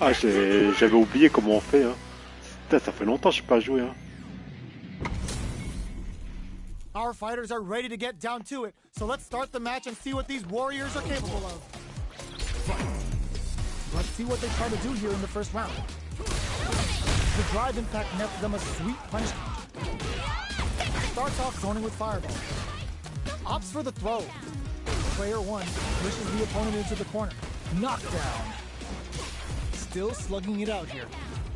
Ah, j'avais oublié comment on fait. Hein. Putain, ça fait longtemps que je n'ai pas joué. Hein. Our fighters are ready to get down to it, so let's start the match and see what these warriors are capable of. Let's see what they try to do here in the first round. The drive impact nets them a sweet punishment. Starts off zoning with fireball. Opts for the throw. Player 1 pushes the opponent into the corner. Knockdown. Still slugging it out here.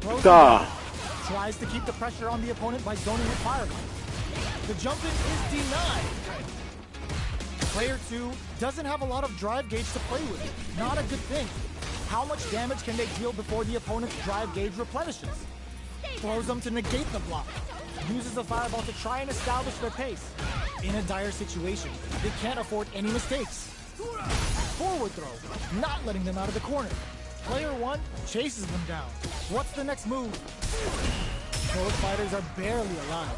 Throws tries to keep the pressure on the opponent by zoning with fireball. The jump in is denied. Player 2 doesn't have a lot of drive gauge to play with. Not a good thing. How much damage can they deal before the opponent's drive gauge replenishes? Throws them to negate the block. Uses a fireball to try and establish their pace. In a dire situation, they can't afford any mistakes. Forward throw, not letting them out of the corner. Player 1 chases them down. What's the next move? Both fighters are barely alive.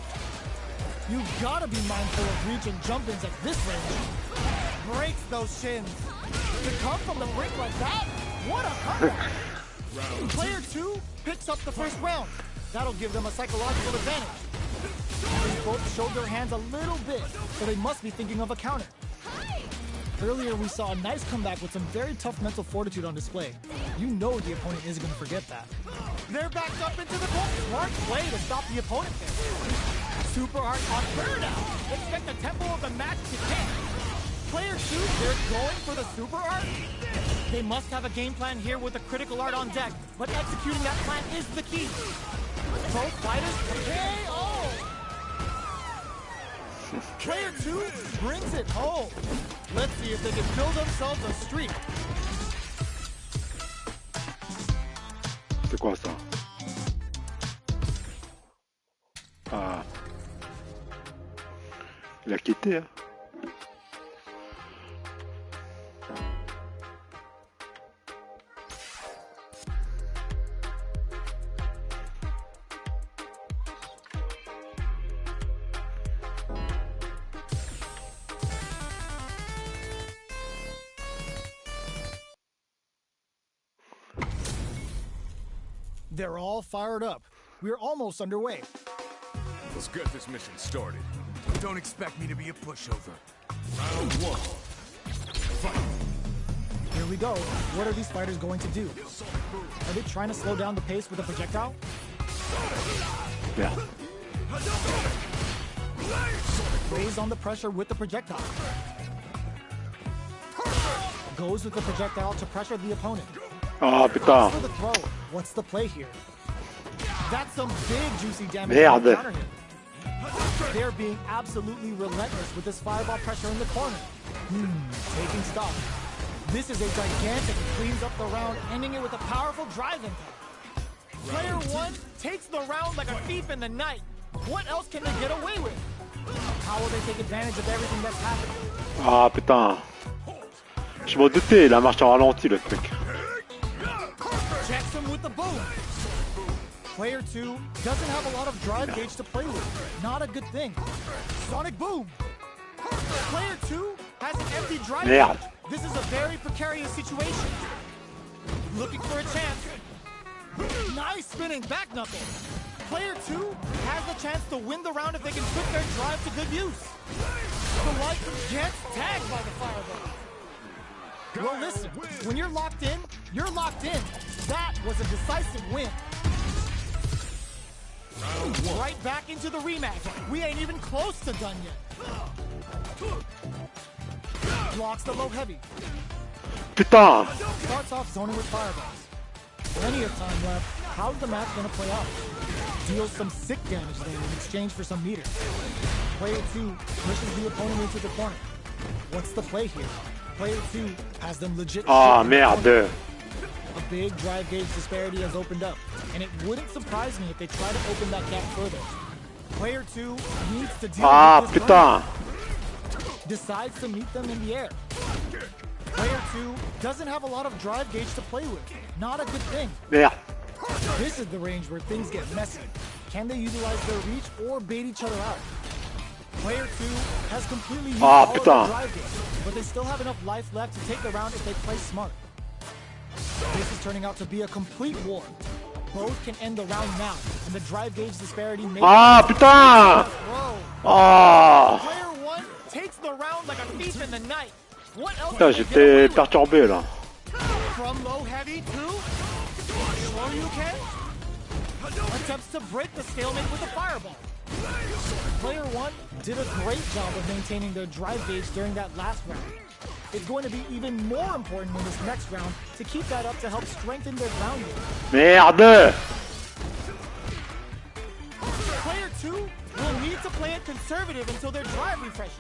You've got to be mindful of reach and jump-ins at this range. Breaks those shins. To come from the brink like that? What a comeback! Player 2 picks up the first round. That'll give them a psychological advantage. They both showed their hands a little bit, so they must be thinking of a counter. Earlier, we saw a nice comeback with some very tough mental fortitude on display. You know the opponent isn't going to forget that. They're backed up into the corner. Smart play to stop the opponent there. Super art on burnout. Expect the tempo of the match to kick. Player 2, they're going for the super art. They must have a game plan here with a critical art on deck, but executing that plan is the key. Both fighters KO. Player 2 brings it home. Let's see if they can build themselves a streak. C'est quoi ça? Ah. Il a quitté, hein? They're all fired up. We're almost underway. Let's get this mission started. Don't expect me to be a pushover. Round 1. Fight. Here we go. What are these fighters going to do? Are they trying to slow down the pace with a projectile? Yeah. Lays on the pressure with the projectile. Goes with the projectile to pressure the opponent. Ah, putain. For the throw. What's the play here? That's some big juicy damage. Merde. They're being absolutely relentless with this fireball pressure in the corner. Taking stock. This is a gigantic cleans up the round, ending it with a powerful drive impact. Player 1 takes the round like a thief in the night. What else can they get away with? How will they take advantage of everything that's happening? Ah putain. Je m'en doutais, il a marché en ralenti le truc. Checks him with the boom. Player 2 doesn't have a lot of drive gauge to play with. Not a good thing. Sonic boom. Player 2 has an empty drive gauge. This is a very precarious situation. Looking for a chance. Nice spinning back knuckle. Player 2 has the chance to win the round if they can put their drive to good use. The light gets tagged by the fireball. Well, listen, when you're locked in, you're locked in. That was a decisive win. Right back into the rematch. We ain't even close to done yet. Blocks the low heavy. Putain. Starts off zoning with fireballs. Plenty of time left. How's the match gonna play out? Deals some sick damage there in exchange for some meter. Player 2 pushes the opponent into the corner. What's the play here? Player 2 has them legit. Ah, merde. A big drive gauge disparity has opened up, and it wouldn't surprise me if they try to open that gap further. Player 2 needs to deal with this putain. Decides to meet them in the air. Player 2 doesn't have a lot of drive gauge to play with. Not a good thing. Merde. This is the range where things get messy. Can they utilize their reach or bait each other out? Player 2 has completely used all of their drive gauge, but they still have enough life left to take the round if they play smart. This is turning out to be a complete war. Both can end the round now, and the drive gauge disparity may... Ah, putain! Ah! Player one takes the round like a thief in the night. What else? Putain, j'étais perturbé là. From low heavy to sure you can. Attempts to break the stalemate with a fireball. Player one did a great job of maintaining their drive gauge during that last round. It's going to be even more important in this next round to keep that up to help strengthen their ground game. Merde! Player two will need to play it conservative until their drive refreshes.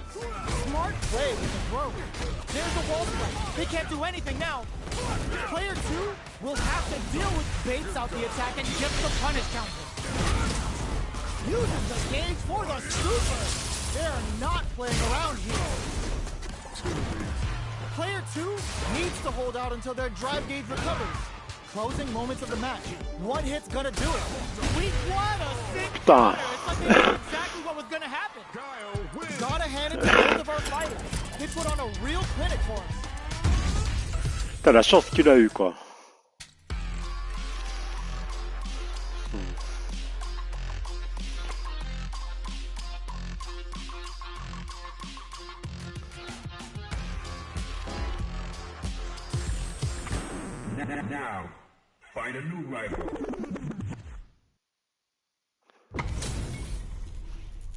Smart play with the throw. There's a wall strike. They can't do anything now. Player two will have to deal with baits out the attack and gets the punish counter. Uses the gauge for the super. They're not playing around here. Player two needs to hold out until their drive gauge recovers. Closing moments of the match. One hit's gonna do it. We won a sick corner. It's like they knew exactly what was gonna happen. Gotta hand it to both of our fighters. They put on a real clinic for us. T'as la chance qu'il a eu quoi. Now, find a new rival.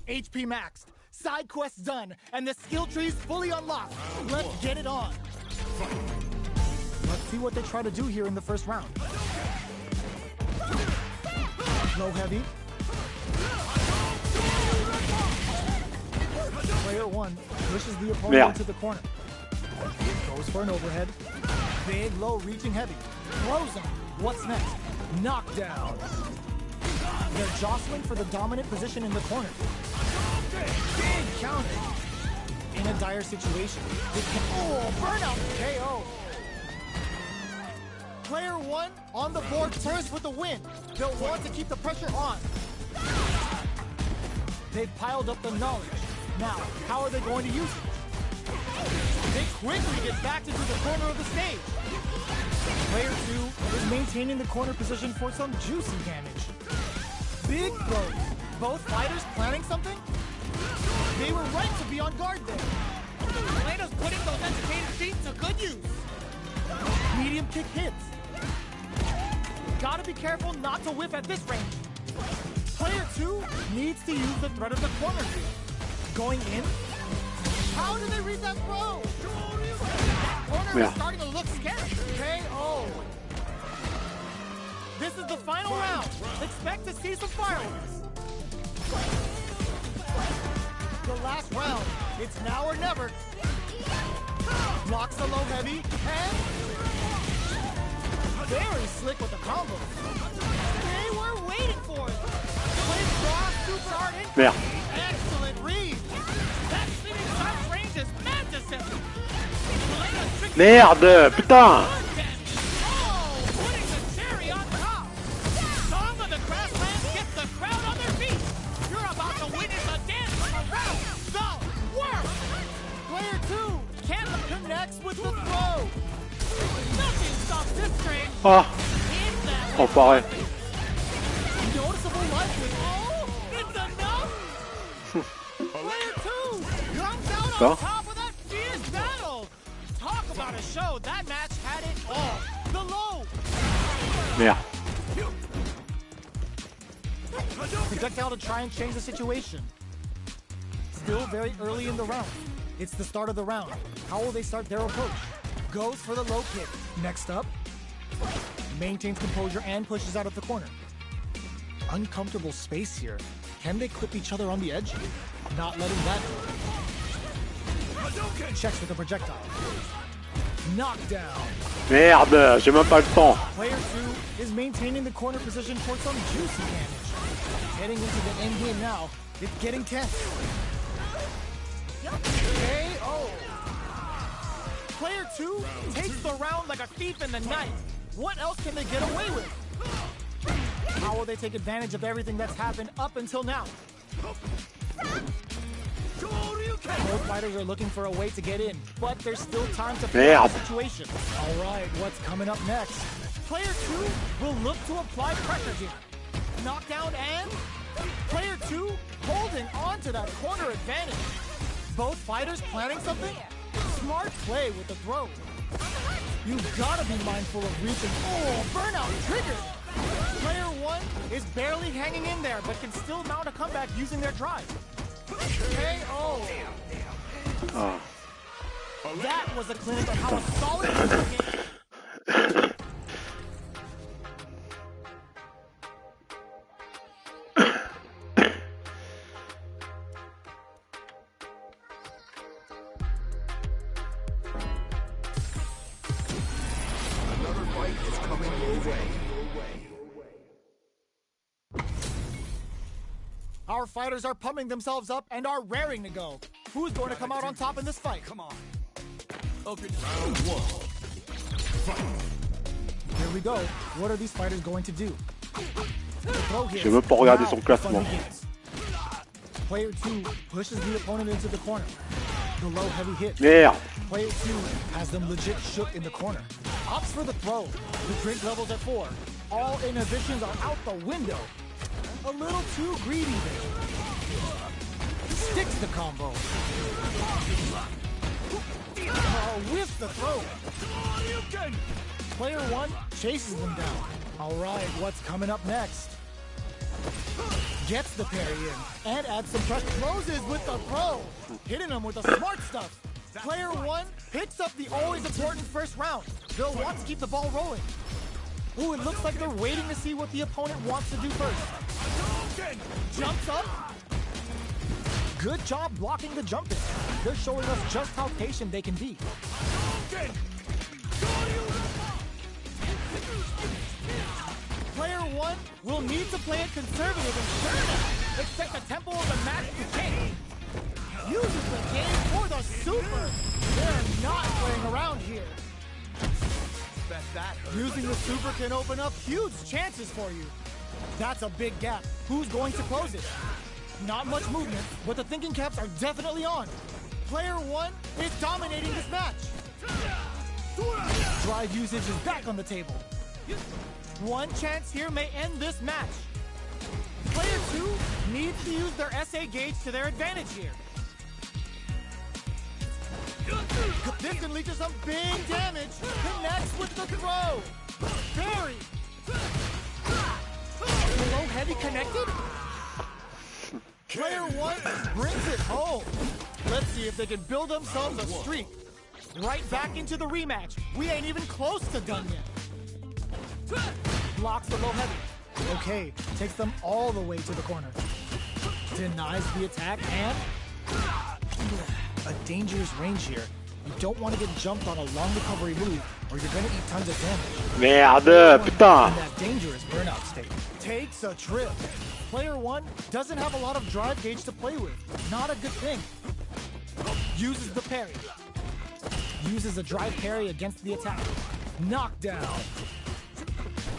HP maxed, side quests done, and the skill tree's fully unlocked. Let's get it on. Let's see what they try to do here in the first round. Low heavy. Player one pushes the opponent into the corner. Goes for an overhead. Big, low, reaching heavy. Throws him. What's next? Knockdown. They're jostling for the dominant position in the corner. Big counter. In a dire situation. Burnout KO. Player one on the board first with the win. They'll want to keep the pressure on. They've piled up the knowledge. Now, how are they going to use it? They quickly get back into the corner of the stage. Player two is maintaining the corner position for some juicy damage. Big throws. Both fighters planning something? They were right to be on guard there. Elena's putting those educated feet to good use. Medium kick hits. Gotta be careful not to whiff at this range. Player two needs to use the threat of the corner view. Going in? How do they read that throw? That corner is starting to look scary. KO. This is the final round. Expect to see some fireworks. The last round. It's now or never. Blocks the low heavy and very slick with the combo. They were waiting for it. Quick cross, super hard in. Excellent read. That spinning shot range is mad deceptive. Merde, putain. Oh, putting the cherry on top. Song of the Grasslands gets the crowd on their feet. You're about to witness a dance from around the world. Player two can't connects with the throw. Nothing stops this train. Ah, enfoiré. Noticeable life with it's enough. Player two comes out on top of that fierce battle. Talk about a show. That match had it all. The low. Merde. Projectile to try and change the situation. Still very early in the round. It's the start of the round. How will they start their approach? Goes for the low kick. Next up, maintains composure and pushes out of the corner. Uncomfortable space here. Can they clip each other on the edge? Not letting that go. Checks with the projectile. Knockdown. Merde, j'ai même pas le temps. Player two is maintaining the corner position for some juicy damage. Heading into the end game now. It's getting tense. KO. Player two takes the round like a thief in the night. What else can they get away with? How will they take advantage of everything that's happened up until now? Both fighters are looking for a way to get in, but there's still time to fix Merde. the situation. All right, what's coming up next? Player 2 will look to apply pressure here. Knockdown and player 2 holding on to that corner advantage. Both fighters planning something? Smart play with the throw. You've got to be mindful of reaching. Oh, burnout triggered. Player 1 is barely hanging in there, but can still mount a comeback using their drive. KO. That was a clinic on how a solid game. Another fight is coming your way. Our fighters are pumping themselves up and are raring to go. Who's going to come out on top in this fight? Come on. Okay. Round 1. Fight. Here we go. What are these fighters going to do? J'ai même pas regardé son classement. Player 2 pushes the opponent into the corner. The low heavy hit. Merde. Player 2 has them legit shook in the corner. Opts for the throw. The drink level's at 4. All inhibitions are out the window. A little too greedy there. Sticks the combo. With the throw. Player 1 chases them down. All right, what's coming up next? Gets the parry in and adds some pressure. Closes with the throw. Hitting him with the smart stuff. Player 1 picks up the always important first round. They'll want to keep the ball rolling. Ooh, it looks like they're waiting to see what the opponent wants to do first. Jumps up. Good job blocking the jump in. They're showing us just how patient they can be. Player 1 will need to play it conservative and turn. Expect the tempo of the match to change. Uses the game for the super. They're not playing around here. Using the super can open up huge chances for you. That's a big gap. Who's going to close it? Not much movement, but the thinking caps are definitely on. Player 1 is dominating this match. Drive usage is back on the table. One chance here may end this match. Player 2 needs to use their SA gauge to their advantage here. This can lead to some big damage. Connects with the throw. Parry. Low heavy connected. Player 1 brings it home. Let's see if they can build themselves a streak. Right back into the rematch. We ain't even close to done yet. Blocks the low heavy. Okay, takes them all the way to the corner. Denies the attack and a dangerous range here. You don't want to get jumped on a long recovery move or you're going to eat tons of damage. Merde, putain. In that dangerous burnout state. Takes a trip. Player 1 doesn't have a lot of drive gauge to play with. Not a good thing. Uses the parry. Uses a drive parry against the attack. Knockdown.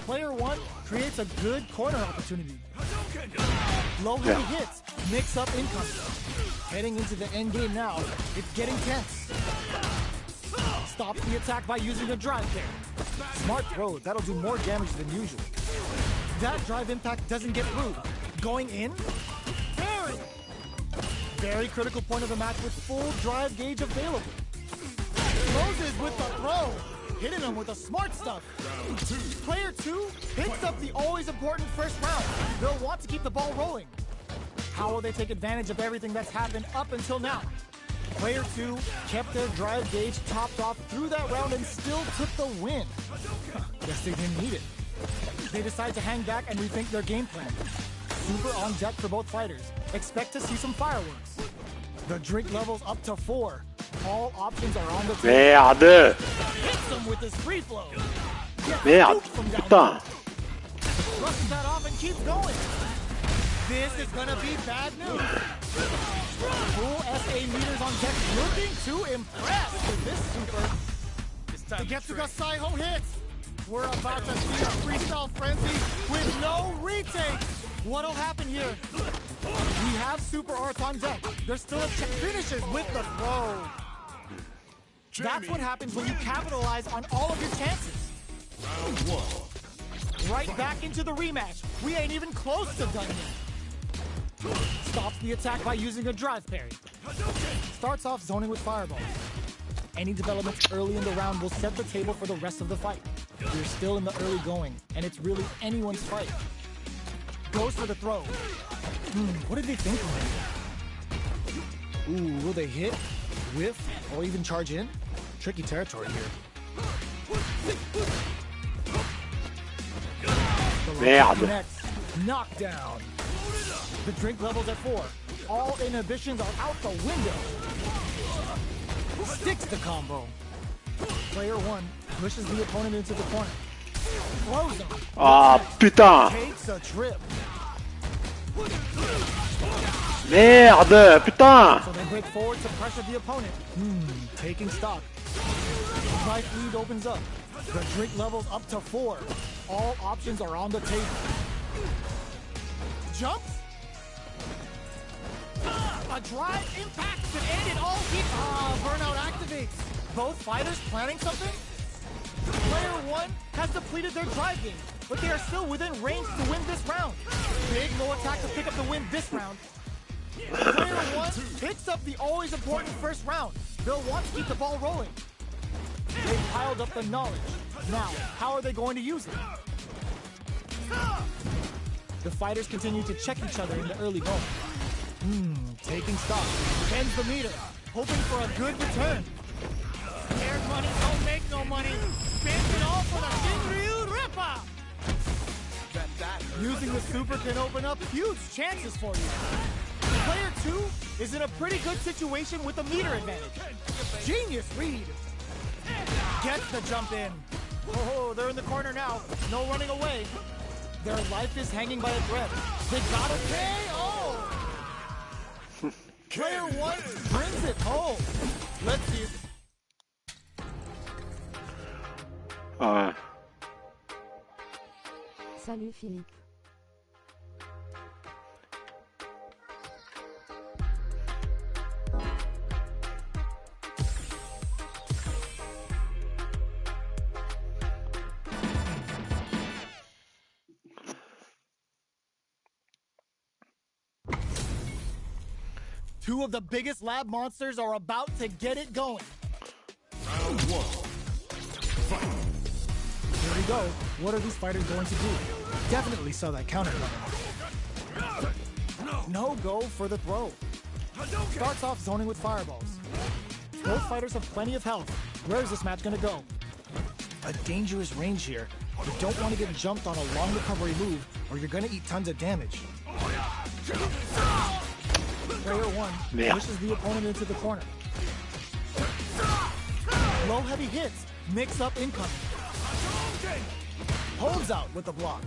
Player 1 creates a good corner opportunity. Low heavy hits. Mix up incoming. Heading into the end game now. It's getting tense. Stops the attack by using a drive parry. Smart throw. That'll do more damage than usual. That drive impact doesn't get through. Going in. Parry. Very critical point of the match with full drive gauge available. Closes with the throw. Hitting him with the smart stuff. Player 2 picks up the always important first round. They'll want to keep the ball rolling. How will they take advantage of everything that's happened up until now? Player 2 kept their drive gauge topped off through that round and still took the win. Guess they didn't need it. They decide to hang back and rethink their game plan. Super on deck for both fighters. Expect to see some fireworks. The drink level's up to 4. All options are on the table. Merde. Hits them with his free flow. Merde, putain. Brushes that off and keeps going. This is gonna be bad news. Full SA meters on deck, looking to impress with this super. The Getsuga Saiho hits. We're about to see a freestyle frenzy with no retake. What'll happen here? We have super arts on deck. There's still a finishes with the throw. That's what happens when you capitalize on all of your chances. Round one. Right back into the rematch. We ain't even close to done yet. Stops the attack by using a drive parry. Starts off zoning with fireballs. Any developments early in the round will set the table for the rest of the fight. We're still in the early going, and it's really anyone's fight. Goes for the throw. What did they think of it? Ooh, will they hit, whiff, or even charge in? Tricky territory here. Merde. Next, knockdown. The drink level's at 4. All inhibitions are out the window. Sticks the combo. Player 1 pushes the opponent into the corner. Throws him. Ah, putain. Takes a trip. Merde, putain. So they break forward to pressure the opponent. Taking stock. Life lead opens up. The drink level's up to 4. All options are on the table. Jumps. A drive impact to end it all. Burnout activates. Both fighters planning something? Player 1 has depleted their drive game, but they are still within range to win this round. Big low attack to pick up the win this round. Player 1 picks up the always important first round. They'll want to keep the ball rolling. They've piled up the knowledge. Now, how are they going to use it? The fighters continue to check each other in the early going. Taking stock. Bends the meter, hoping for a good return. Scared money don't make no money. Spends it all for the Shinryu Rippa. Using the super can open up huge chances for you. Player 2 is in a pretty good situation with a meter advantage. Genius read. Gets the jump in. Oh, they're in the corner now. No running away. Their life is hanging by a thread. They gotta KO! Player 1 brings it home. Let's see. Ouais. Salut Philippe. Two of the biggest lab monsters are about to get it going. Round one. Here we go. What are these fighters going to do? Definitely saw that counter coming. No go for the throw. Starts off zoning with fireballs. Both fighters have plenty of health. Where is this match going to go? A dangerous range here. You don't want to get jumped on a long recovery move, or you're going to eat tons of damage. Player 1 pushes the opponent into the corner. Low heavy hits, mix up incoming. Holds out with the block.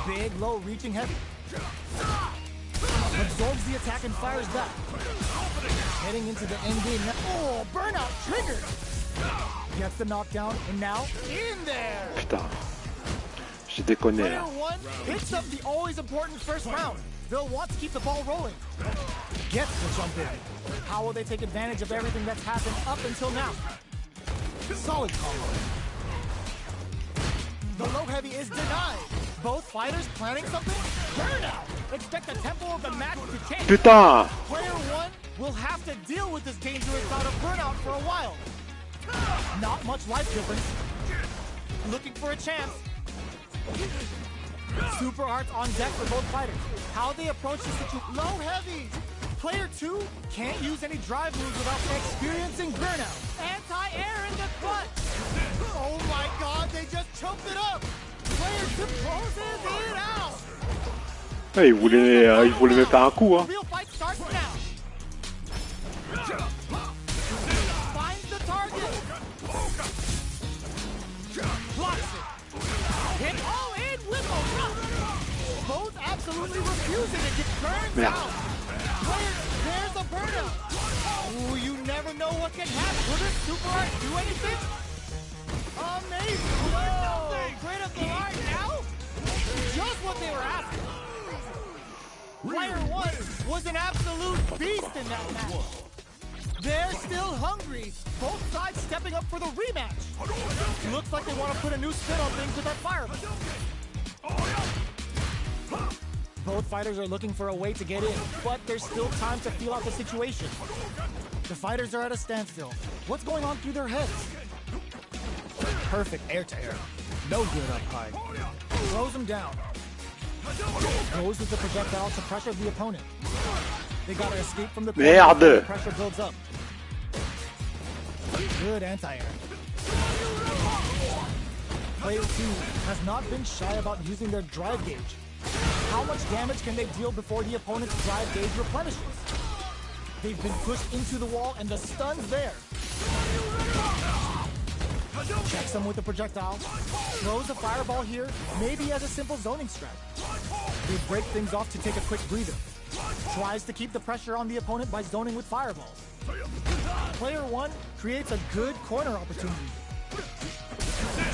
Big low reaching heavy. Absorbs the attack and fires back. Heading into the end game now. Oh, burnout triggered. Gets the knockdown and now in there. Putain. J'ai déconné Player là. 1 picks up the always important first round. They'll want to keep the ball rolling. Gets the jump in. How will they take advantage of everything that's happened up until now? Solid combo. The low heavy is denied. Both fighters planning something? Burnout! Expect the tempo of the match to change. Putain! Player 1 will have to deal with this dangerous bout of burnout for a while. Not much life difference. Looking for a chance. Super arts on deck for both fighters. How they approach the situation. Low heavy. Player 2 can't use any drive moves without experiencing burnout. Anti-air in the clutch. Oh my god, they just choked it up. Player 2 closes it out. Ouais, il voulait me faire un coup, hein. Real fight starts now. Finds the target. Blocks it. Hit all in with a rock. Both absolutely refusing to get burned Merde. out. There's a burnout. Ooh, you never know what can happen. Will this super art do anything? Amazing. Whoa, critical art now? Just just what they were after. Player 1 was an absolute beast in that match. They're still hungry. Both sides stepping up for the rematch. Looks like they want to put a new spin on things with that fireball. Both fighters are looking for a way to get in, but there's still time to feel out the situation. The fighters are at a standstill. What's going on through their heads? Perfect air-to-air. No good up high. Throws him down. Goes with the projectile to pressure the opponent. They gotta escape from the Merde. pressure builds up. Good anti-air. Player 2 has not been shy about using their drive gauge. How much damage can they deal before the opponent's drive gauge replenishes? They've been pushed into the wall and the stun's there. Checks them with the projectile. Throws a fireball here, maybe as a simple zoning strat. They break things off to take a quick breather. Tries to keep the pressure on the opponent by zoning with fireballs. Player 1 creates a good corner opportunity.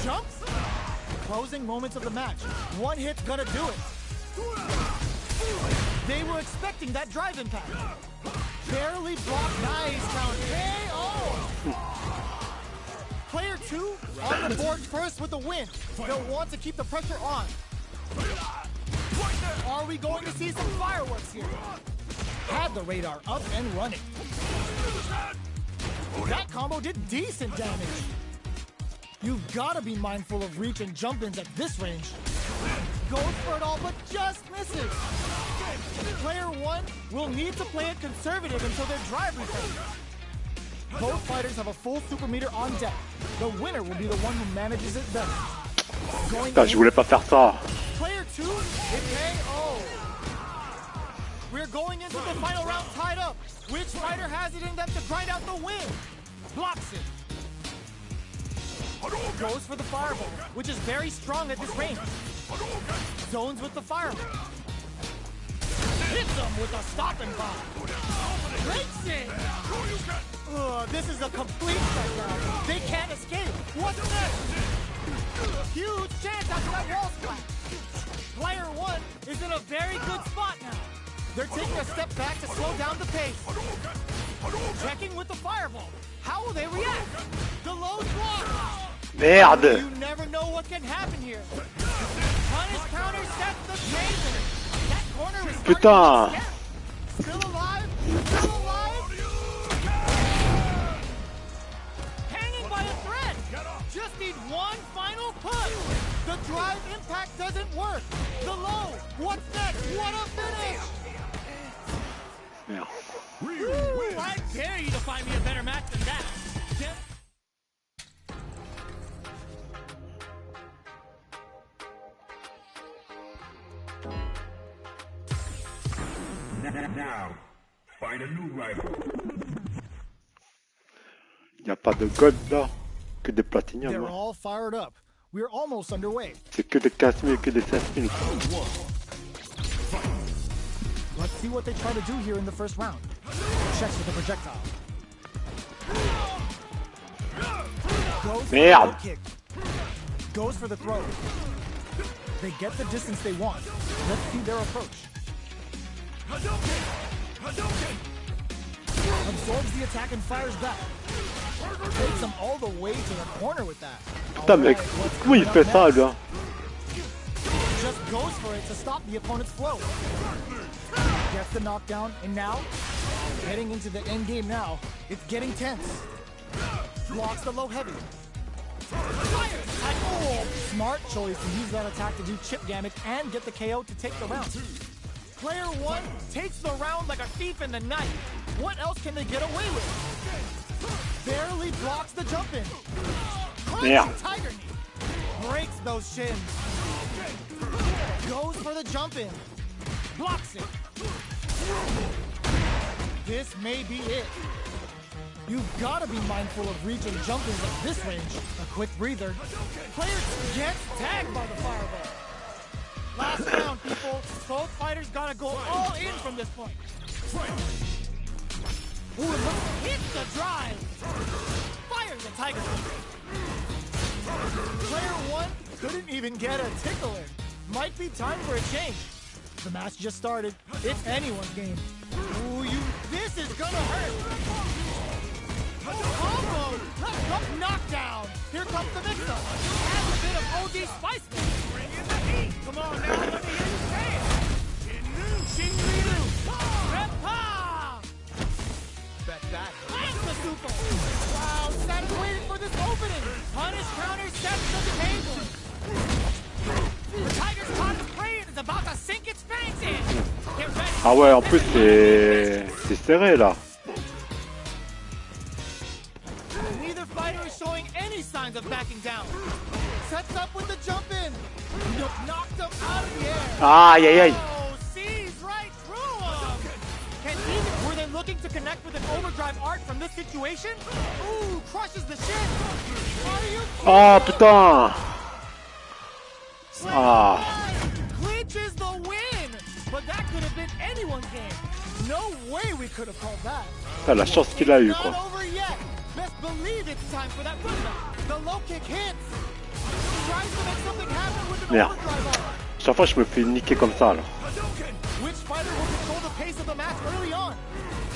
Jumps? Closing moments of the match. One hit's gonna do it. They were expecting that drive impact. Barely blocked. Nice count. KO! Player 2 on the board first with the win. They'll want to keep the pressure on. Are we going to see some fireworks here? Had the radar up and running. That combo did decent damage. You've got to be mindful of reach and jump-ins at this range. Goes for it all, but just misses. Player 1 will need to play it conservative until their drive returns. Both fighters have a full super meter on deck. The winner will be the one who manages it best. Putain, je voulais pas faire ça. Player 2 is KO. We're going into the final round tied up. Which fighter has it in them to grind out the win? Blocks it. Goes for the fireball, which is very strong at this range. Zones with the fireball. Hits them with a stopping bomb. Breaks it. This is a complete shutdown. They can't escape. What's next? Huge chance after that wall splash. Player 1 is in a very good spot now. They're taking a step back to slow down the pace. Checking with the fireball. How will they react? The low block. Merde. You never know what can happen here. Punish counter sets the table. That corner is Putain. Still alive? Still alive? Hanging by a thread. Just need one final push. The drive impact doesn't work. The low. What's next? What a finish. Merde. Woo, I dare you to find me a better match than that. Now, find a new rival. Y a pas de gold là, que des platinium. They're all fired up. We're almost underway. C'est que des 15 000, que des 16 000. Let's see what they try to do here in the first round. Checks with the projectile. Goes for the Merde. low kick. Goes for the throw. They get the distance they want. Let's see their approach. Absorbs the attack and fires back. Takes them all the way to the corner with that. Putain, mec, comment il fait ça, lui? Just goes for it to stop the opponent's flow. Gets the knockdown, and now, heading into the end game now, it's getting tense. Blocks the low heavy. Oh, smart choice to use that attack to do chip damage and get the KO to take the round. Player 1 takes the round like a thief in the night. What else can they get away with? Barely blocks the jump in. Yeah. Tiger knee. Breaks those shins. Goes for the jump in. Blocks it. This may be it. You've got to be mindful of reach and jumping at this range. A quick breather. Player gets tagged by the fireball. Last round, people. Both fighters gotta go all in from this point. Ooh, look, hits the drive. Fires the tiger. Player 1 couldn't even get a tickle in. Might be time for a change. The match just started. It's anyone's game. Ooh, this is gonna hurt. Combo! Knockdown! Here comes the mix-up. Adds a bit of OD spice. Bring in the heat. Come on now, let me hear you say it. Shinryu! Repa! Bet that. Lands the super! Wow, Sat is waiting for this opening. Punish counter sets the table. The Tiger's caught his prey and is about to sink its fangs in. Ah ouais, en plus c'est serré là. Neither fighter is showing any signs of backing down. Sets up with the jump in. Knocked him out of the air. Aïe aïe aïe. Oh, sees right through him. Were they looking to connect with an overdrive art from this situation? Ooh, crushes the shin. Are you Ah putain. Ah. Clinches the win. But that could have been anyone's game. No way we could have called that. Ah, la chance qu'il a eu quoi. Not over yet. Best believe it's time for that run back. The low kick hits. Tries to make something happen with an Merde. overdrive art. Chaque fois je me fais niquer comme ça là. Which fighter will control the pace of the match early on?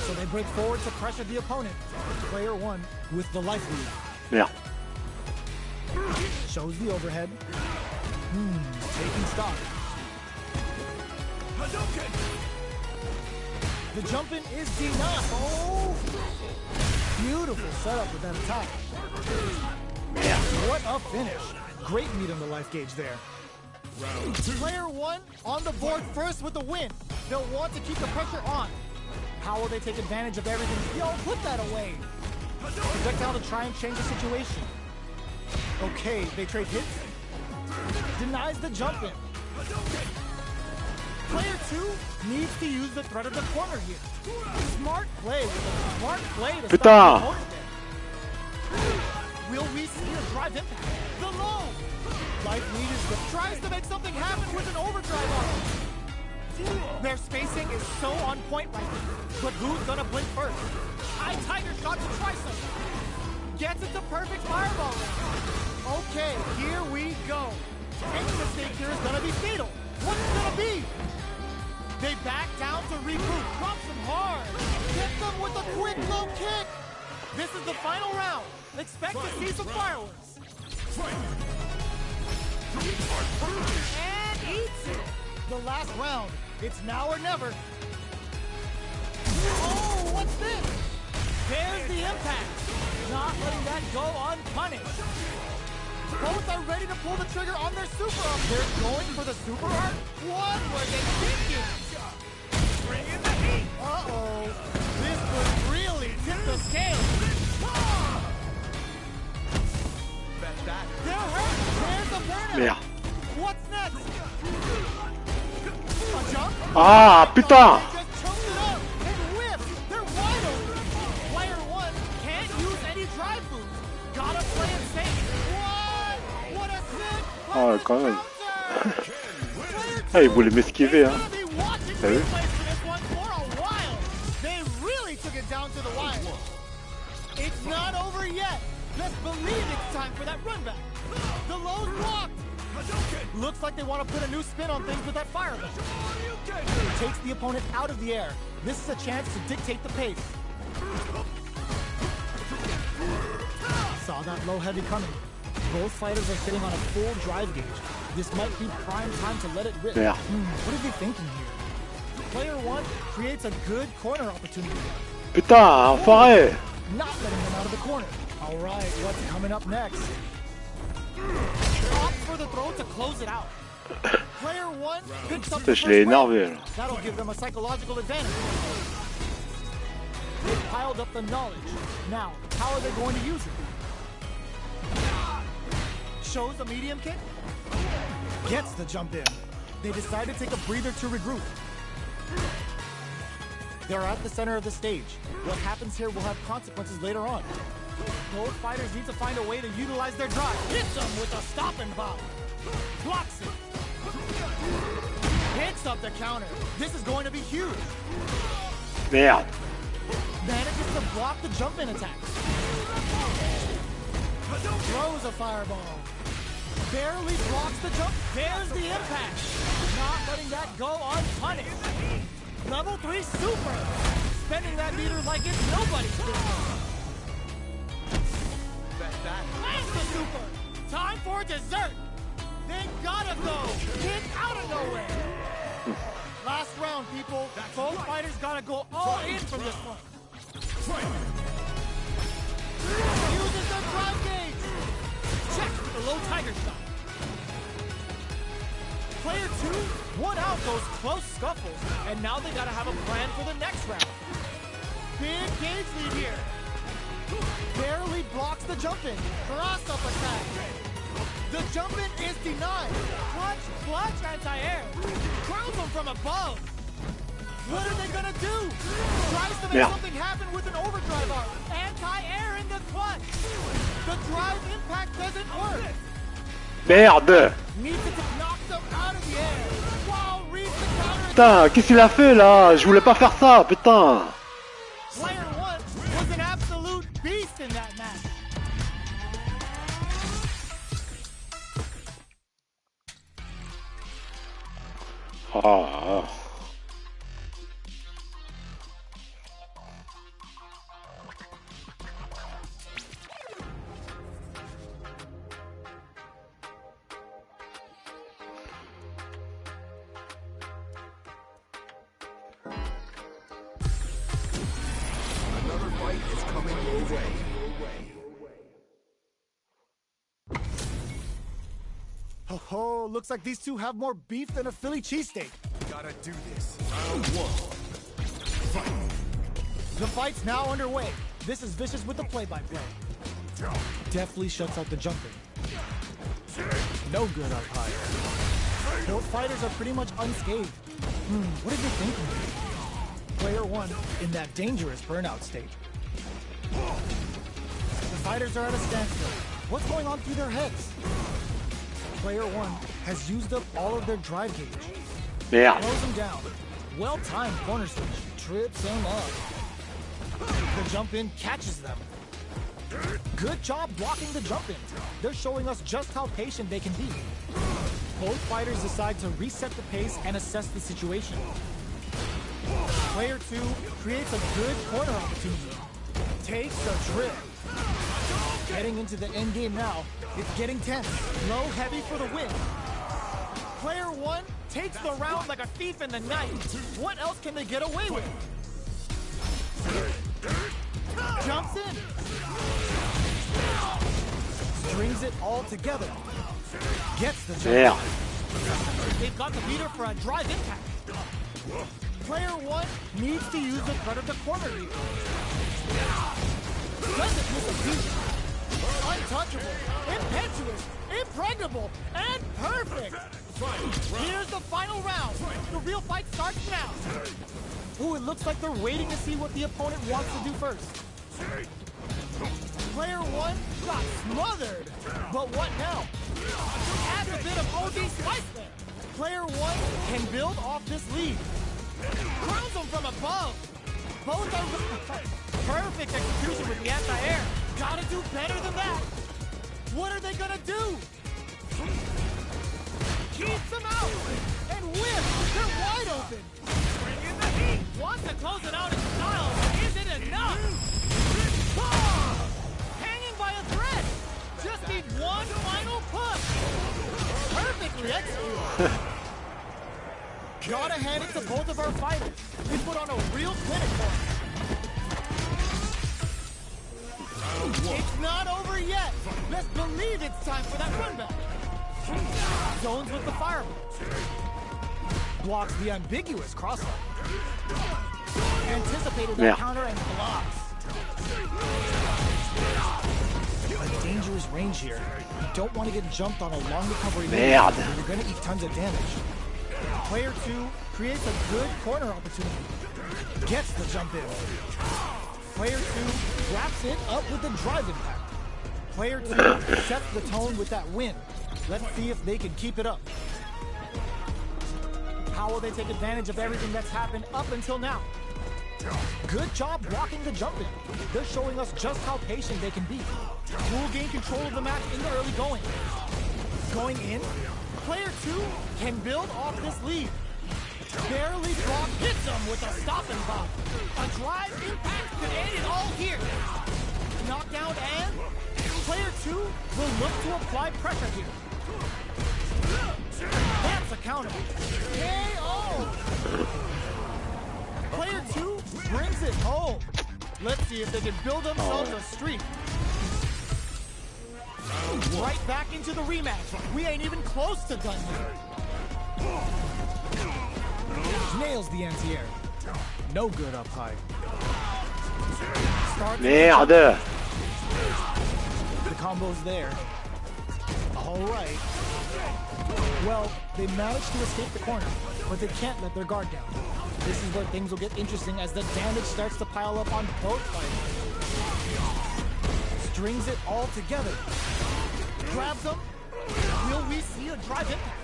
So they break forward to pressure the opponent. Player one with the life lead. Merde. Shows the overhead. Taking stock. The jump in is denied. Oh! Beautiful setup with that attack. What a finish. Great meat on the life gauge there. Player one on the board first with the win. They'll want to keep the pressure on. How will they take advantage of everything? Yo, put that away. Projectile to try and change the situation. Okay, they trade hits. Denies the jump in. Player two needs to use the threat of the corner here. Smart play with a smart play to stop the opponent there. Will we see a drive impact? The low! Life lead is good. Tries to make something happen with an overdrive on it. Their spacing is so on point right now. But who's gonna blink first? High Tiger shot to try something. Gets it to perfect fireball. Okay, here we go. Any mistake here is gonna be fatal. What's it gonna be? They back down to regroup. Drops them hard. Gets them with a quick low kick. This is the final round. Expect to see some fireworks. And eats it. The last round. It's now or never. Oh, what's this? There's the impact. Not letting that go unpunished. Both are ready to pull the trigger on their super up. They're going for the super art? What were they thinking? Bring in the heat. Uh-oh. This could really tip the scale. Bet that. They're hurt. There's the burnout. Merde. What's next? A jump? Ah putain. They just choked it up and whipped. They're wide open. Player one can't use any drive moves. Gotta play it safe. What a sick. Oh quand même. Ah il voulait m'esquiver hein. T'as vu? They really took it down to the wire. It's not over yet. Let's believe it's time for that run back. The low's blocked. Looks like they want to put a new spin on things with that fireball. Takes the opponent out of the air. This is a chance to dictate the pace. Saw that low heavy coming. Both fighters are sitting on a full drive gauge. This might be prime time to let it rip. Yeah. What is he thinking here? Player one creates a good corner opportunity. Putain, enfoiré. Not letting them out of the corner. All right, what's coming up next? Opts for the throw to close it out. Player one picks up the Je l'ai first énervé win. là. That'll give them a psychological advantage. They've piled up the knowledge. Now, how are they going to use it? Shows a medium kick. Gets the jump in. They decide to take a breather to regroup. They're at the center of the stage. What happens here will have consequences later on. Both fighters need to find a way to utilize their drive. Hits them with a stop and bomb. Blocks it. Hits up the counter. This is going to be huge. Merde. Manages to block the jump in attack. Throws a fireball. Barely blocks the jump. There's the impact. Not letting that go unpunished. Level 3 super. Spending that meter like it's nobody's business. That's the super. Time for dessert. They gotta go. Get out of nowhere. Last round, people. Both fighters gotta go all in from this one. Uses the drive gauge. Check with the low tiger shot. Player 2 won out those close scuffles, and now they gotta have a plan for the next round. Big gauge lead here. Barely blocks the jump-in. Cross-up attack. The jump-in is denied. Clutch anti-air. Crowns them from above. What are they gonna do? Tries to make something happen with an overdrive arc. Anti-air in the clutch. The drive impact doesn't work. Merde! Needs to knock them out of the air. Wow, reads the counter. Putain, qu'est-ce qu'il a fait là? Je voulais pas faire ça, putain! Player 1 was an absolute beast in that match. Ah. Another fight is coming your way. Oh, looks like these two have more beef than a Philly cheesesteak. Gotta do this. Round 1. Fight. The fight's now underway. This is Vicious with the play-by-play. Deftly shuts out the jumping. No good up high. Both fighters are pretty much unscathed. What did they think? Player 1 in that dangerous burnout state. The fighters are at a standstill. What's going on through their heads? Player 1 has used up all of their drive gauge. Merde. Throws him down. Well-timed corner switch. Trips him up. The jump-in catches them. Good job blocking the jump-in. They're showing us just how patient they can be. Both fighters decide to reset the pace and assess the situation. Player 2 creates a good corner opportunity. Takes a trip. Heading into the end game now. It's getting tense. Low heavy for the win. Player 1 takes the round like a thief in the night. What else can they get away with? Jumps in. Strings it all together. Gets the jump. Merde. They've got the meter for a drive impact. Player 1 needs to use the threat of the corner lead. Doesn't miss a beat. Untouchable, impetuous, impregnable, and perfect. Here's the final round. The real fight starts now. Ooh, it looks like they're waiting to see what the opponent wants to do first. Player 1 got smothered. But what now? Adds a bit of OD spice there. Player 1 can build off this lead. Crowns them from above. Both are perfect execution with the anti-air. Gotta do better than that. What are they gonna do? Keeps them out. And whip. They're wide open. Bring in the heat. Wants to close it out in style. Is it enough? Hanging by a thread. Just need one final push. Perfectly executed. Gotta hand it to both of our fighters. They put on a real clinic for us. It's not over yet. Let's believe it's time for that run back. Zones with the fireball. Blocks the ambiguous crossline. Anticipated that counter and blocks. A dangerous range here. You don't want to get jumped on a long recovery. Merde. You're going to eat tons of damage. Player 2 creates a good corner opportunity. Gets the jump in. Player 2 wraps it up with the drive impact. Player 2 sets the tone with that win. Let's see if they can keep it up. How will they take advantage of everything that's happened up until now? Good job blocking the jump in. They're showing us just how patient they can be. Who will gain control of the match in the early going? going in. Player 2 can build off this lead. Barely block, hits him with a stop and pop. A drive impact could end it all here. Knockdown and player 2 will look to apply pressure here. That's a counter. KO! Player 2 brings it home. Let's see if they can build themselves a streak. Right back into the rematch. We ain't even close to done here. Nails the anti-air. No good up high. Merde. The combo's there. All right. Well, they managed to escape the corner, but they can't let their guard down. This is where things will get interesting as the damage starts to pile up on both fighters. Strings it all together. Grabs them. Will we see a drive impact?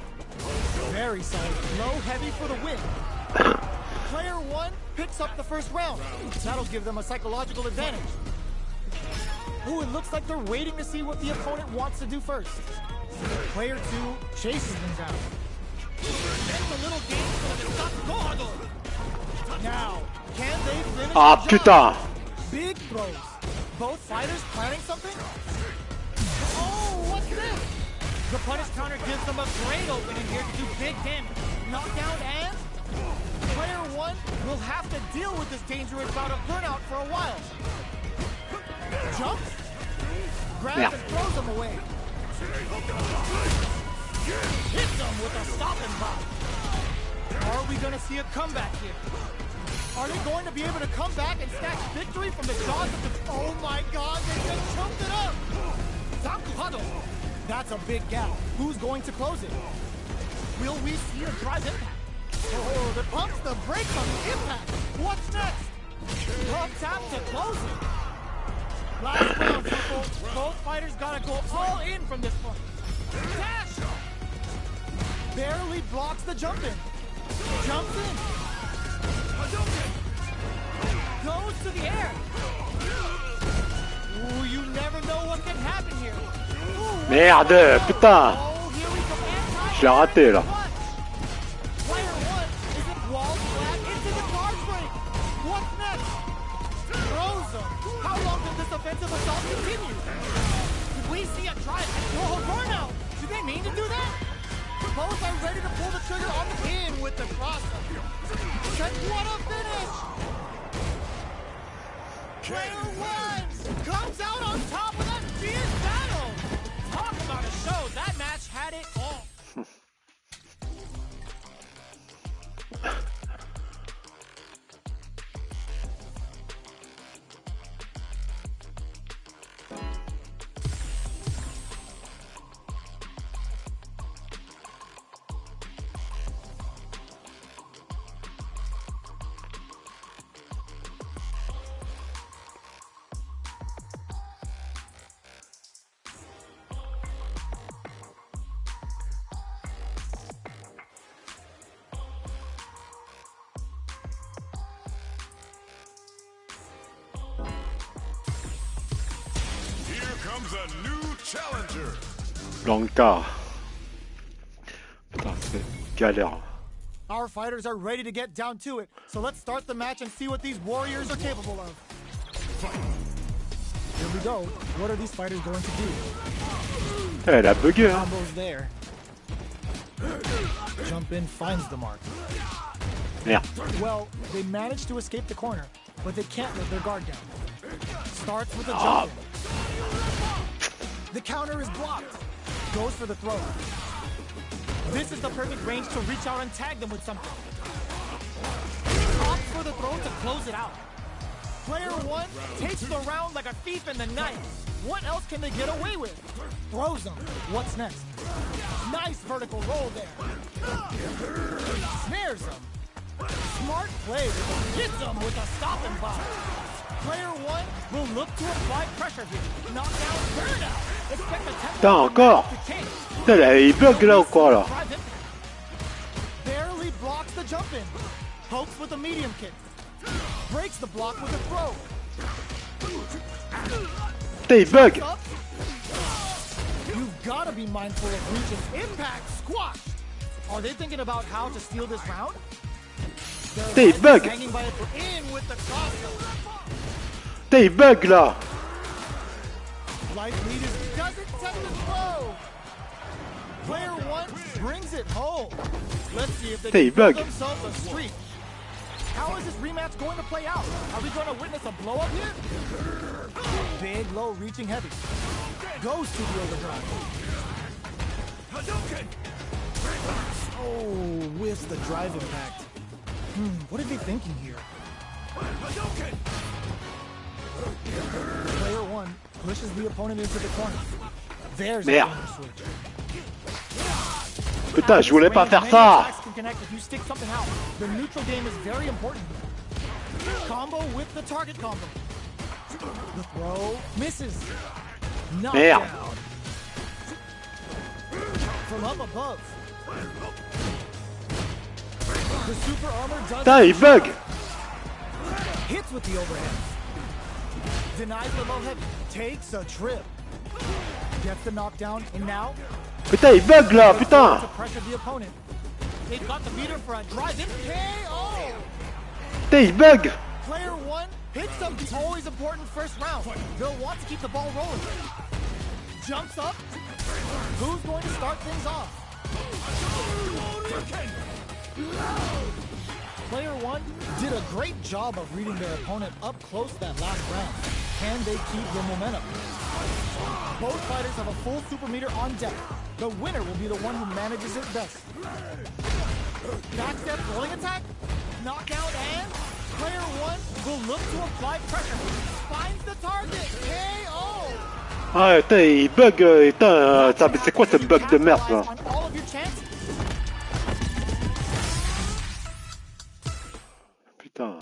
Very solid. Low heavy for the win. Player 1 picks up the first round. That'll give them a psychological advantage. Ooh, it looks like they're waiting to see what the opponent wants to do first. Player 2 chases them down. Now, can they finish Ah the job? putain. Big throws. Both fighters planning something? Oh, what's this? The punish counter gives them a great opening here to do big damage. Knockdown and player 1 will have to deal with this dangerous bout of burnout for a while. Jumps, grabs and throws them away. Hits them with a stop and pop. Are we going to see a comeback here? Are they going to be able to come back and snatch victory from the jaws of the... Oh my god, they just chunked it up! Zaku. That's a big gap. Who's going to close it? Will we see a drive impact? Oh, the pumps the brakes on the impact. What's next? Pump tap to close it. Last round, people. Both fighters gotta go all in from this point. Dash! Barely blocks the jump in. Jumps in. Goes to the air. Ooh, you never know what can happen here. Ooh, Merde, putain. oh, here we go. Je l'ai raté là. Player 1 is it wall flat into the guard break. What's next? Throws him. How long does this offensive assault continue? Did we see a drive? Oh, burnout. Did they mean to do that? Both are ready to pull the trigger on the pin with the crosser. And what a finish! Player 1 comes out on top of that fierce battle. Talk about a show. That match had it all. Comes a new challenger. Blanca. Putain, c'est galère. Our fighters are ready to get down to it, so let's start the match and see what these warriors are capable of. Here we go. What are these fighters going to do? Elle a bugué, hein. Combo's there. Jump in finds the mark. Merde. Well, they managed to escape the corner, but they can't let their guard down. Starts with a jump in. The counter is blocked. Goes for the throw. This is the perfect range to reach out and tag them with something. Opts for the throw to close it out. Player 1 takes the round like a thief in the night. What else can they get away with? Throws them. What's next? Nice vertical roll there. Snares them. Smart play. Hits them with a stop and pop. Player 1 will look to apply pressure here. Knockdown, burnout. Expect a tempo. Putain, encore. Putain, il bug là ou quoi là? Barely blocks the jump in. Pokes with a medium kick. Breaks the block with a throw. Putain, il bug. You've Gotta be mindful of reaching. Impact squashed. Are they thinking about how to steal this round? T'es bug. Hanging by a in with the crossover. T'es bug là. Life leaders doesn't set the throw. Player one brings it home. Let's see if they can build themselves a streak. How is this rematch going to play out? Are we going to witness a blow up here? Big low reaching heavy. Goes to the overdrive. Oh, whiffs the drive impact. What are they thinking here? Player one pushes the opponent into the corner. There's a switch. Putain, je voulais pas faire ça. If you stick something out, the neutral game is very important. Combo with the target combo. The throw misses. Knockdown. From up above. The super armor does. Putain, il bug. Hits with the overhead. Denies the low heavy. Takes a trip. Gets the knockdown, and now. Putain, il bug là, putain. To pressure the opponent. They've got the meter for a drive-in KO. Putain, il bug. Player one hits them. It's always important first round. They'll want to keep the ball rolling. Jumps up. Who's going to start things off? Player one did a great job of reading their opponent up close that last round. Can they keep their momentum? Both fighters have a full super meter on deck. The winner will be the one who manages it best. Backstep rolling attack, knockdown, and player one will look to apply pressure. Finds the target, KO! Ah, putain, il bug, putain, c'est quoi ce bug de merde là? Putain.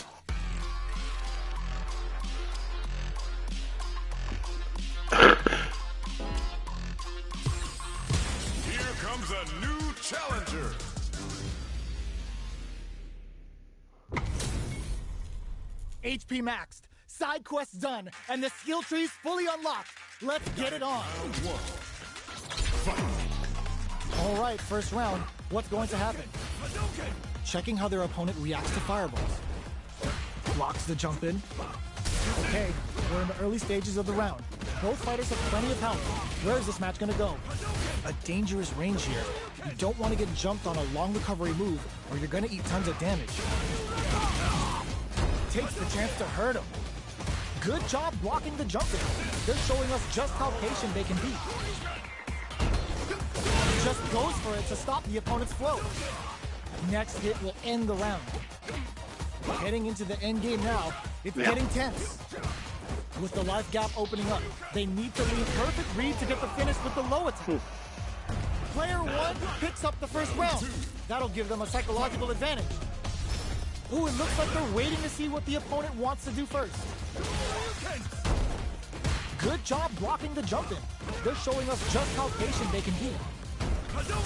Here comes a new challenger. HP maxed, side quests done, and the skill tree's fully unlocked. Let's get it on. All right, first round. What's going to happen? Checking how their opponent reacts to fireballs. Blocks the jump in. Okay, we're in the early stages of the round. Both fighters have plenty of health. Where is this match going to go? A dangerous range here. You don't want to get jumped on a long recovery move, or you're going to eat tons of damage. Takes the chance to hurt him. Good job blocking the jump in. They're showing us just how patient they can be. Just goes for it to stop the opponent's flow. Next hit will end the round. Heading into the end game now, it's getting tense. With the life gap opening up, they need to leave perfect read to get the finish with the low attack. Player one picks up the first round. That'll give them a psychological advantage. Ooh, it looks like they're waiting to see what the opponent wants to do first. Good job blocking the jump in. They're showing us just how patient they can be.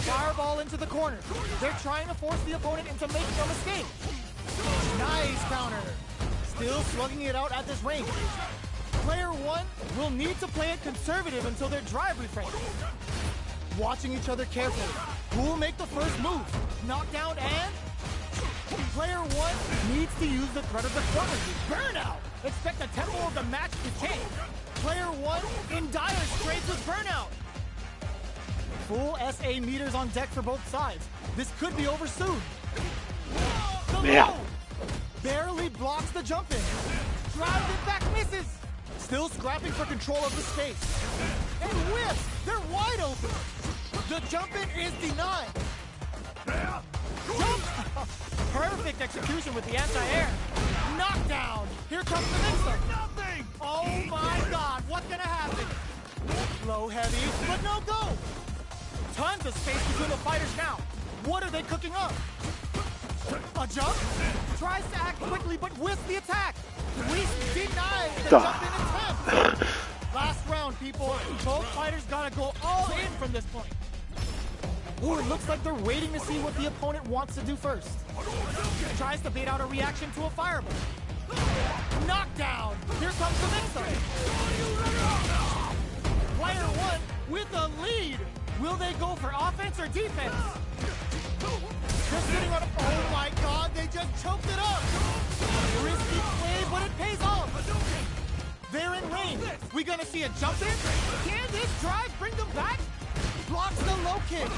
Fireball into the corner. They're trying to force the opponent into making a mistake. Nice counter. Still slugging it out at this range. Player one will need to play it conservative until their drive refreshes. Watching each other carefully. Who will make the first move? Knockdown and... Player one needs to use the threat of the corner. Burnout! Expect the tempo of the match to change. Player one in dire straits with burnout. Full SA meters on deck for both sides. This could be over soon. Barely blocks the jump in. Drives it back, misses. Still scrapping for control of the space. And whips! They're wide open. The jump in is denied. Jump! Perfect execution with the anti-air. Knockdown! Here comes the next one. Nothing! Oh my god, what's gonna happen? Low heavy, but no go! Tons of space between the fighters now. What are they cooking up? A jump? Tries to act quickly, but whiffs the attack. We denied the jump in attempt. Last round, people. Both fighters gotta go all in from this point. Ooh, it looks like they're waiting to see what the opponent wants to do first. Tries to bait out a reaction to a fireball. Knockdown! Here comes the mix-up. Player one with a lead. Will they go for offense or defense? They're sitting on a... Oh my god, they just choked it up. Risky play, but it pays off. They're in range. We gonna see a jump in? Can this drive bring them back? Blocks the low kick.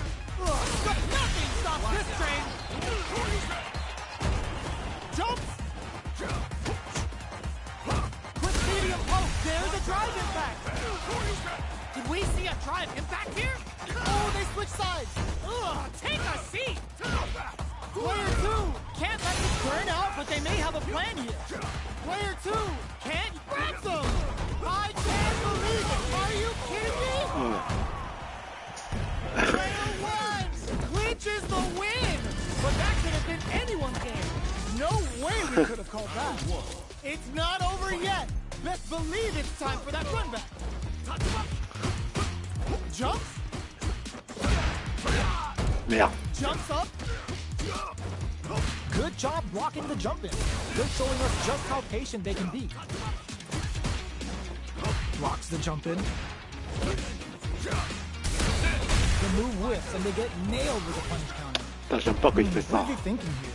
Ugh, but nothing stops this train. Jumps. Quick medium post. There's a drive impact. Did we see a drive impact here? Oh, they switch sides. Ugh, take a seat. Player 2 can't let this burn out, but they may have a plan here. Player 2 can't grab them. I can't believe it. Are you kidding me? Player 1 clinches the win. But that could have been anyone's game. No way we could have called that. It's not over yet. Let's believe it's time for that run back. Jumps. Merde. Jumps up. Good job blocking the jump in. They're showing us just how patient they can be. Blocks the jump in. The move whiffs and they get nailed with a punch counter. Putain, j'aime pas quand il fait What ça. are they thinking here?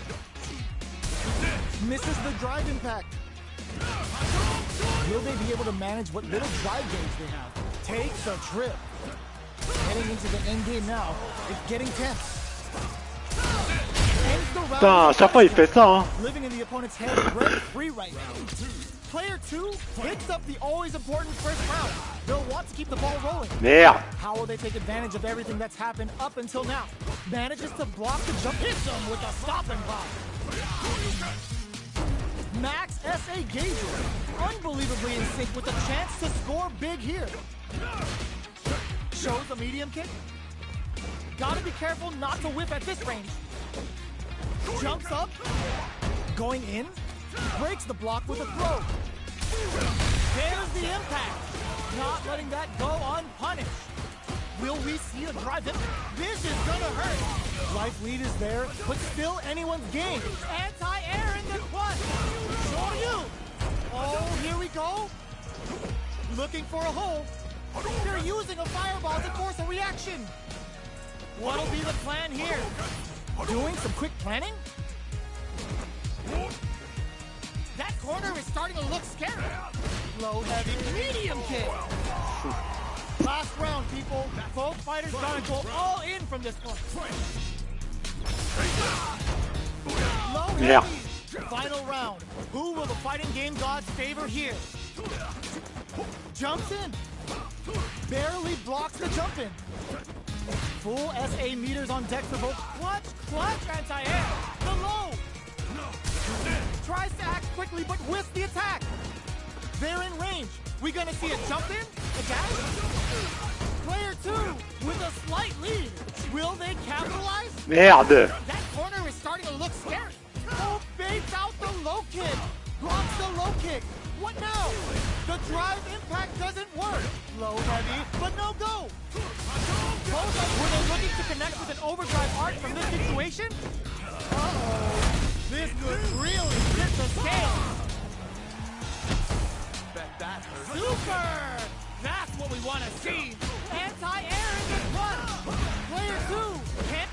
Misses the drive impact. Will they be able to manage what little drive gauge they have? Takes a trip. Heading into the end game now. It's getting tense. Ends the round. Putain, à chaque fois il fait ça, hein. Living in the opponent's head, rent free right now. Player 2 picks up the always important first round. They'll want to keep the ball rolling. Merde. How will they take advantage of everything that's happened up until now? Manages to block the jump, hits them with a stop and pop. Max SA Gauger, unbelievably in sync with a chance to score big here. Shows a medium kick. Gotta be careful not to whip at this range. Jumps up, going in, breaks the block with a throw. There's the impact. Not letting that go unpunished. Will we see a drive in? This is gonna hurt. Life lead is there, but still anyone's game. Anti-air in the clutch. Show you. Oh, here we go. Looking for a hole. They're using a fireball to force a reaction. What'll be the plan here? Doing some quick planning? That corner is starting to look scary. Low, heavy, medium kick. Last round, people. Both fighters gotta go all in from this point. Low, Yeah. heavy. Final round. Who will the fighting game gods favor here? Jumps in. Barely blocks the jump in. Full SA meters on deck for both. Clutch, anti-air. The low. Tries to act quickly, but whiffs the attack. They're in range. We gonna see a jump in? A dash? Player 2 with a slight lead. Will they capitalize? Merde. That corner is starting to look scary. Oh, fakes out the low kick. Blocks the low kick. What now? The drive impact doesn't work. Low heavy, but no go. Both were they looking to connect with an overdrive arc from this situation? Uh-oh. This could really tip the scale. Bet that hurt. Super! That's what we want to see. Anti-air in this run. Player 2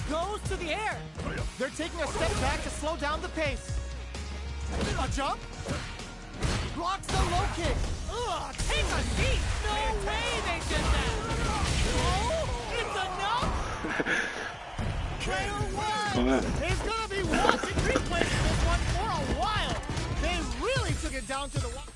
goes to the air. They're taking a step back to slow down the pace. A jump. Blocks the low kick. Ugh, take a seat. No way they did that. Oh, it's enough. Player 1 is going to be watching replays of this one for a while. They really took it down to the wire.